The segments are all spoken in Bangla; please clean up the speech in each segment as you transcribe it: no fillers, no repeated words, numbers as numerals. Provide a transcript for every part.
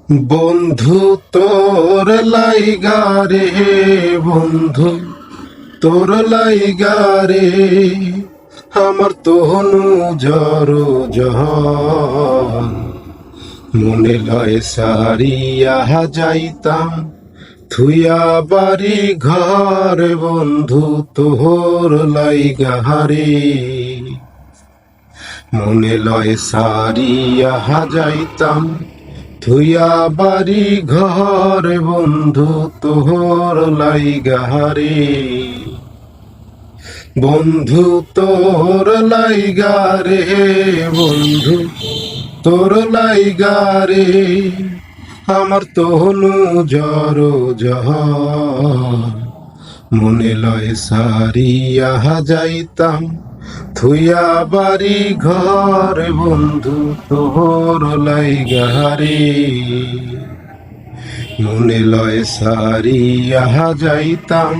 বন্ধু তোর লাইগা রে, বন্ধু তোর লাইগা রে, আমার তনু জর জহন মনে লয় সারিয়া যাইতাম থুইয়া বাড়ি ঘর। বন্ধু তোর লাইগা রে, মনে লয় সারিয়া যাইতাম থুইয়া বাড়ি ঘর। বন্ধু তোর লাইগা রে, বন্ধু তোর লাইগা রে, বন্ধু তোর লাইগা রে, আমার তনু জর জহর মনে লয় সারিয়া যাইতাম থুইয়া বাড়ি ঘর। বন্ধু তোর লাইগা রে, মনে লয় সারিয়া যাইতাম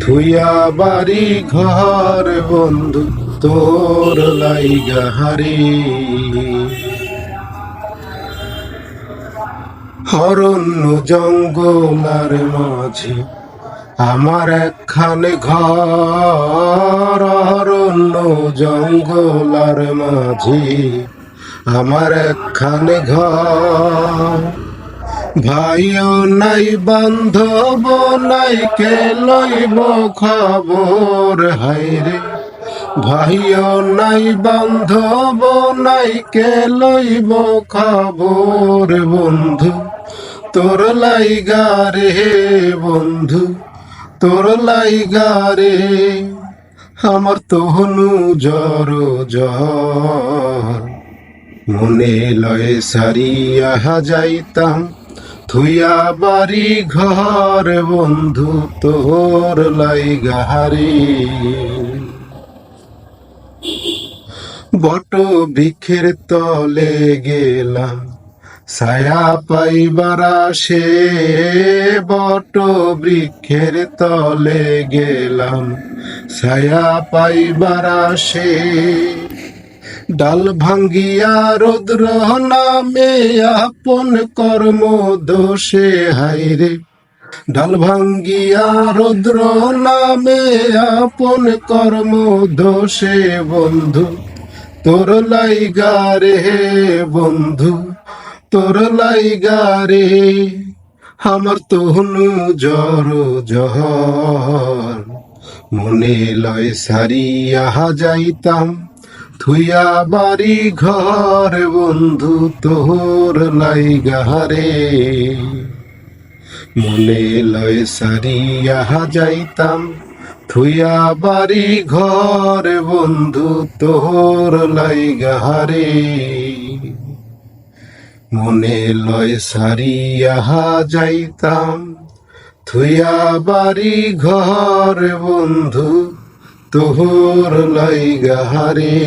থুইয়া বাড়ি ঘর। বন্ধু তোর লাইগা রে, অরণ্য জঙ্গলার মাঝে আমার একখানে ঘর। অরণ্য জঙ্গলার মাঝে আমার একখানে ঘর। ভাইও নাই বান্ধব নাই, কে লইব খবর হায়রে। ভাইও নাই বান্ধব নাই, কে লইব খবর। বন্ধু তোর লাইগা রে, বন্ধু তোর লাইগা রে, আমার তনু জর জর মনে লয় সারিয়া যাইতাম থুইয়া বাড়ি ঘর। বন্ধু তোর লাইগা রে, বট বৃক্ষের তলে গেলাম ছায়া পাইবার আসে। বট বৃক্ষের তলে গেলাম ছায়া পাইবার আসে। ডাল ভাঙ্গিয়া রৌদ্র নামে আপন কর্ম দোষে হায়রে। ডাল ভাঙ্গিয়া রৌদ্র নামে আপন কর্ম দোষে। বন্ধু তোর লাইগা রে, বন্ধু তোর লাইগা রে, আমার তনু জর জহর মনে লয় সারিয়া যাইতাম থুইয়া বাড়ি ঘর। বন্ধু তোর লাইগা রে, মনে লয় সারিয়া যাইতাম থুইয়া বাড়ি ঘর। বন্ধু তোর লাইগা রে, মনে লয় সারিয়া যাইতাম থুইয়া বাড়ি ঘর। বন্ধু তোর লাইগা রে।